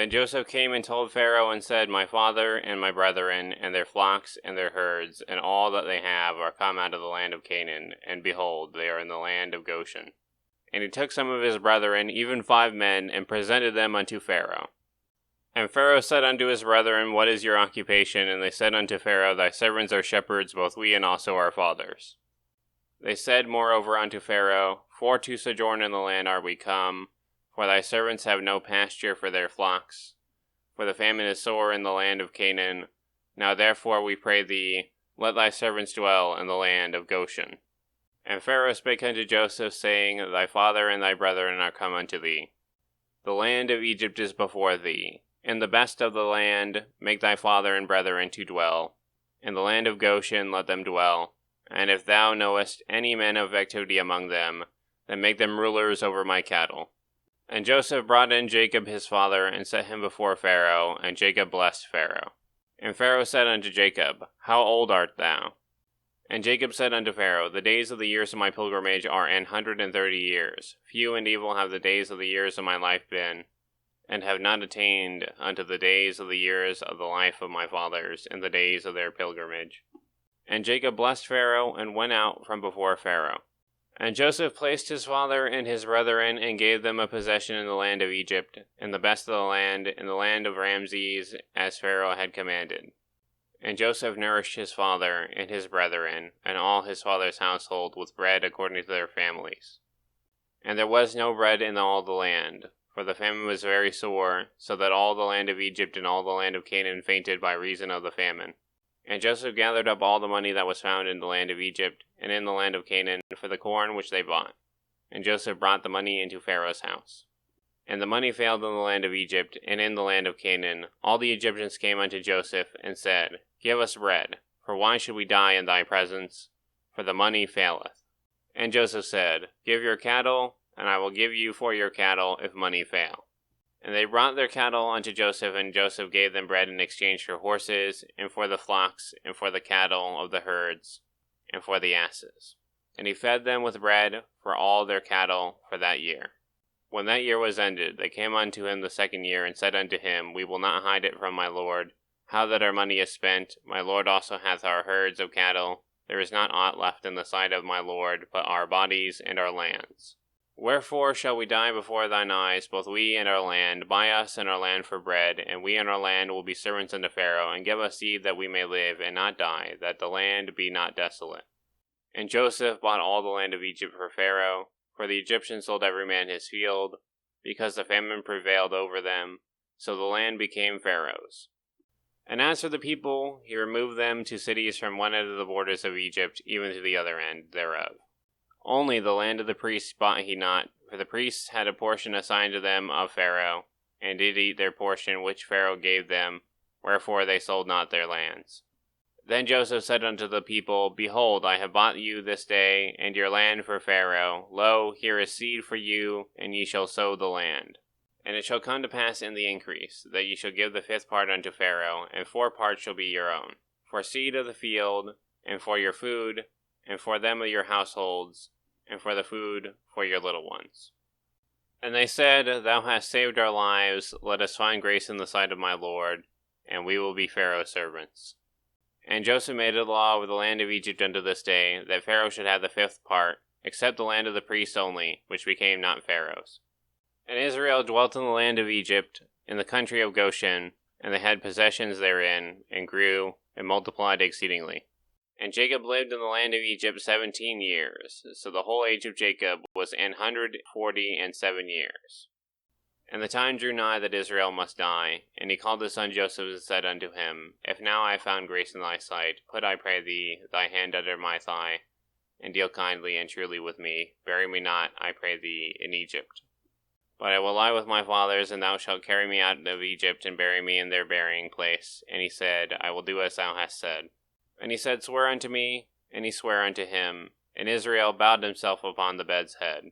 Then Joseph came and told Pharaoh and said, My father and my brethren, and their flocks and their herds, and all that they have are come out of the land of Canaan, and behold, they are in the land of Goshen. And he took some of his brethren, even 5 men, and presented them unto Pharaoh. And Pharaoh said unto his brethren, What is your occupation? And they said unto Pharaoh, Thy servants are shepherds, both we and also our fathers. They said moreover unto Pharaoh, For to sojourn in the land are we come, for thy servants have no pasture for their flocks. For the famine is sore in the land of Canaan. Now therefore we pray thee, let thy servants dwell in the land of Goshen. And Pharaoh spake unto Joseph, saying, Thy father and thy brethren are come unto thee. The land of Egypt is before thee. In the best of the land make thy father and brethren to dwell. In the land of Goshen let them dwell. And if thou knowest any men of activity among them, then make them rulers over my cattle. And Joseph brought in Jacob his father, and set him before Pharaoh, and Jacob blessed Pharaoh. And Pharaoh said unto Jacob, How old art thou? And Jacob said unto Pharaoh, The days of the years of my pilgrimage are 130 years. Few and evil have the days of the years of my life been, and have not attained unto the days of the years of the life of my fathers, in the days of their pilgrimage. And Jacob blessed Pharaoh, and went out from before Pharaoh. And Joseph placed his father and his brethren, and gave them a possession in the land of Egypt, in the best of the land, in the land of Ramses, as Pharaoh had commanded. And Joseph nourished his father and his brethren, and all his father's household, with bread according to their families. And there was no bread in all the land, for the famine was very sore, so that all the land of Egypt and all the land of Canaan fainted by reason of the famine. And Joseph gathered up all the money that was found in the land of Egypt, and in the land of Canaan, for the corn which they bought. And Joseph brought the money into Pharaoh's house. And the money failed in the land of Egypt, and in the land of Canaan. All the Egyptians came unto Joseph, and said, Give us bread, for why should we die in thy presence? For the money faileth. And Joseph said, Give your cattle, and I will give you for your cattle, if money fail. And they brought their cattle unto Joseph, and Joseph gave them bread in exchange for horses, and for the flocks, and for the cattle of the herds, and for the asses. And he fed them with bread for all their cattle for that year. When that year was ended, they came unto him the 2nd year, and said unto him, We will not hide it from my lord. How that our money is spent, my lord also hath our herds of cattle. There is not aught left in the sight of my lord, but our bodies and our lands. Wherefore shall we die before thine eyes, both we and our land? Buy us and our land for bread, and we and our land will be servants unto Pharaoh, and give us seed that we may live, and not die, that the land be not desolate. And Joseph bought all the land of Egypt for Pharaoh, for the Egyptians sold every man his field, because the famine prevailed over them, so the land became Pharaoh's. And as for the people, he removed them to cities from one end of the borders of Egypt, even to the other end thereof. Only the land of the priests bought he not, for the priests had a portion assigned to them of Pharaoh, and did eat their portion which Pharaoh gave them, wherefore they sold not their lands. Then Joseph said unto the people, Behold, I have bought you this day, and your land for Pharaoh. Lo, here is seed for you, and ye shall sow the land. And it shall come to pass in the increase, that ye shall give the 5th part unto Pharaoh, and 4 parts shall be your own, for seed of the field, and for your food, and for them of your households, and for the food for your little ones. And they said, Thou hast saved our lives, let us find grace in the sight of my lord, and we will be Pharaoh's servants. And Joseph made a law over the land of Egypt unto this day, that Pharaoh should have the 5th part, except the land of the priests only, which became not Pharaoh's. And Israel dwelt in the land of Egypt, in the country of Goshen, and they had possessions therein, and grew, and multiplied exceedingly. And Jacob lived in the land of Egypt 17 years, so the whole age of Jacob was 147 years. And the time drew nigh that Israel must die, and he called his son Joseph and said unto him, If now I have found grace in thy sight, put, I pray thee, thy hand under my thigh, and deal kindly and truly with me. Bury me not, I pray thee, in Egypt. But I will lie with my fathers, and thou shalt carry me out of Egypt, and bury me in their burying place. And he said, I will do as thou hast said. And he said, Swear unto me. And he sware unto him. And Israel bowed himself upon the bed's head.